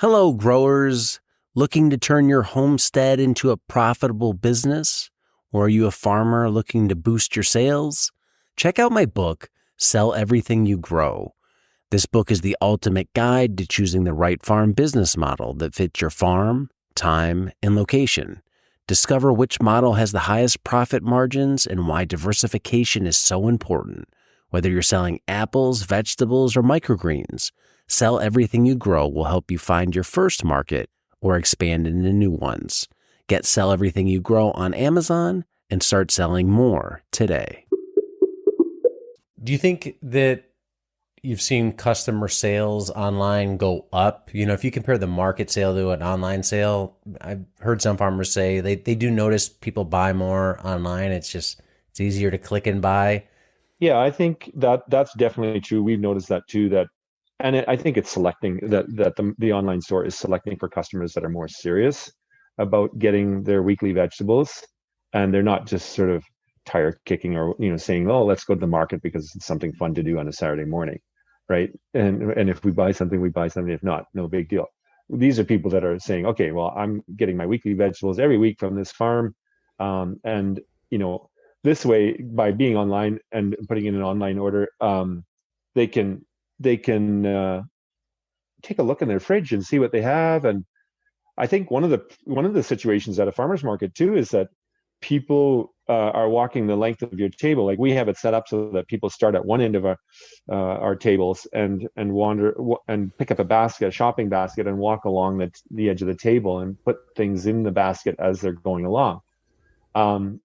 Hello, growers. Looking to turn your homestead into a profitable business? Or are you a farmer looking to boost your sales? Check out my book, Sell Everything You Grow. This book is the ultimate guide to choosing the right farm business model that fits your farm, time, and location. Discover which model has the highest profit margins and why diversification is so important. Whether you're selling apples, vegetables, or microgreens, Sell Everything You Grow will help you find your first market or expand into new ones. Get Sell Everything You Grow on Amazon and start selling more today. Do you think that you've seen customer sales online go up? You know, if you compare the market sale to an online sale, I've heard some farmers say they do notice people buy more online. It's easier to click and buy. Yeah, I think that's definitely true. We've noticed that too. I think it's selecting that the online store is selecting for customers that are more serious about getting their weekly vegetables, and they're not just sort of tire kicking or saying, "Oh, let's go to the market because it's something fun to do on a Saturday morning," right? And if we buy something, we buy something. If not, no big deal. These are people that are saying, "Okay, well, I'm getting my weekly vegetables every week from this farm," and you know this way, by being online and putting in an online order, they can take a look in their fridge and see what they have. And I think one of the situations at a farmer's market too is that people are walking the length of your table. Like, we have it set up so that people start at one end of our tables and wander and pick up a shopping basket, and walk along the edge of the table and put things in the basket as they're going along. Um,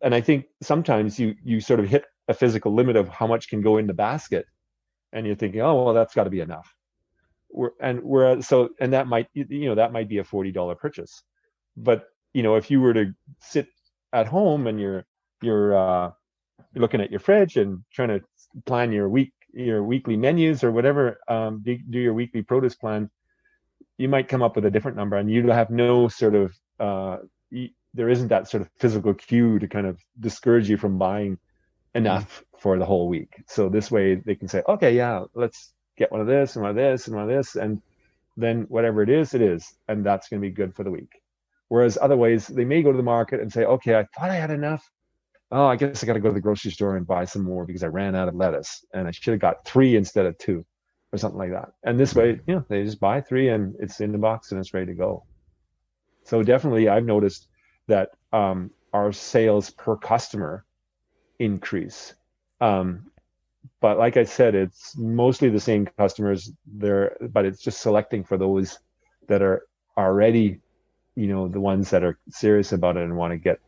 and I think sometimes you sort of hit a physical limit of how much can go in the basket, and you're thinking, oh well, that's got to be enough. And that might be a $40 purchase, but if you were to sit at home and you're looking at your fridge and trying to plan your weekly menus or whatever, do your weekly produce plan, you might come up with a different number, and you have no sort of there isn't that sort of physical cue to kind of discourage you from buying enough for the whole week. So this way they can say, okay, yeah, let's get one of this and one of this and one of this, and then whatever it is, and that's going to be good for the week. Whereas otherwise, they may go to the market and say, okay, I thought I had enough. Oh, I guess I got to go to the grocery store and buy some more because I ran out of lettuce, and I should have got 3 instead of 2, or something like that. And this way, they just buy 3 and it's in the box and it's ready to go. So definitely, I've noticed that our sales per customer increase. But like I said, it's mostly the same customers there, but it's just selecting for those that are already, the ones that are serious about it and want to get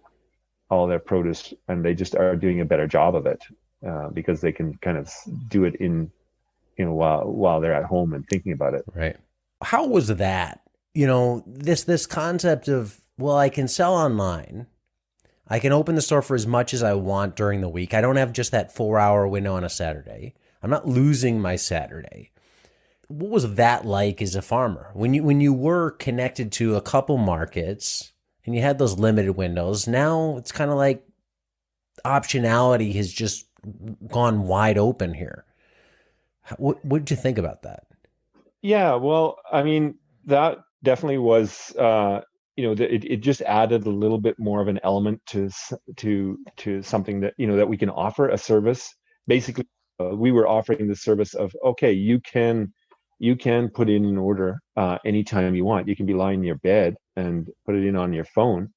all their produce, and they just are doing a better job of it because they can kind of do it while they're at home and thinking about it. Right. How was that? This concept of, well, I can sell online. I can open the store for as much as I want during the week. I don't have just that 4-hour window on a Saturday. I'm not losing my Saturday. What was that like as a farmer when you were connected to a couple markets and you had those limited windows? Now it's kind of like optionality has just gone wide open here. What did you think about that? Yeah, well, I mean, that definitely was, it just added a little bit more of an element to something that we can offer a service. Basically, we were offering the service of, okay, you can put in an order anytime you want. You can be lying in your bed and put it in on your phone.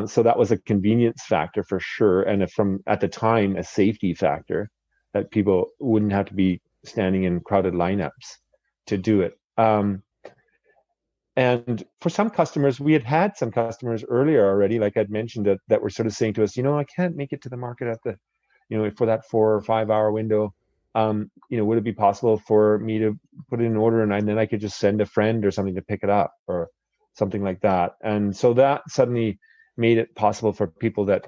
So that was a convenience factor for sure, and from at the time a safety factor, that people wouldn't have to be standing in crowded lineups to do it. And for some customers, we had some customers earlier already, like I'd mentioned, that were sort of saying to us, I can't make it to the market at the, for that 4 or 5 hour window. Would it be possible for me to put in an order and then I could just send a friend or something to pick it up or something like that? And so that suddenly made it possible for people that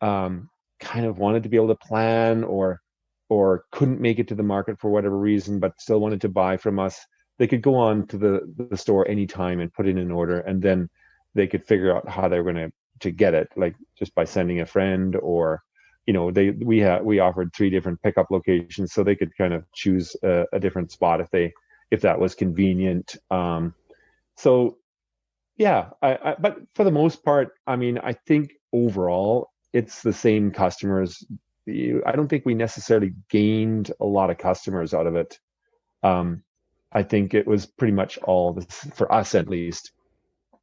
kind of wanted to be able to plan or couldn't make it to the market for whatever reason, but still wanted to buy from us. They could go on to the store anytime and put in an order, and then they could figure out how they were going to get it, like just by sending a friend, or we offered 3 different pickup locations, so they could kind of choose a different spot if they if that was convenient. So yeah, but for the most part, I mean, I think overall it's the same customers. I don't think we necessarily gained a lot of customers out of it. Um, I think it was pretty much all for us at least,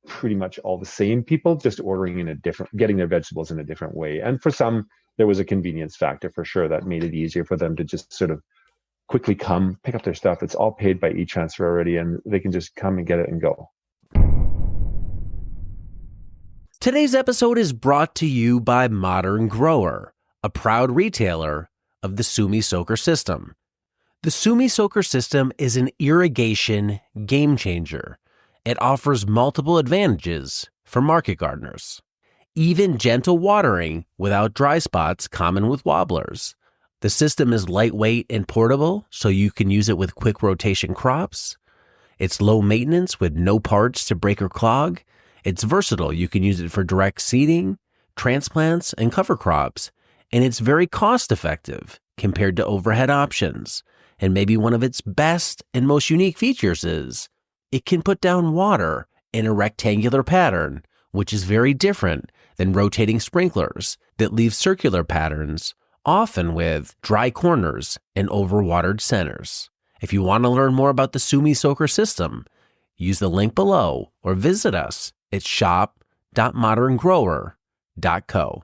pretty much all the same people, just ordering in a different, getting their vegetables in a different way. And for some, there was a convenience factor for sure that made it easier for them to just sort of quickly come pick up their stuff. It's all paid by e-transfer already, and they can just come and get it and go. Today's episode is brought to you by Modern Grower, a proud retailer of the Sumi Soaker system. The Sumi Soaker system is an irrigation game changer. It offers multiple advantages for market gardeners. Even gentle watering without dry spots common with wobblers. The system is lightweight and portable, so you can use it with quick rotation crops. It's low maintenance with no parts to break or clog. It's versatile. You can use it for direct seeding, transplants, and cover crops. And it's very cost effective compared to overhead options. And maybe one of its best and most unique features is it can put down water in a rectangular pattern, which is very different than rotating sprinklers that leave circular patterns, often with dry corners and overwatered centers. If you want to learn more about the Sumi Soaker system, use the link below or visit us at shop.moderngrower.co.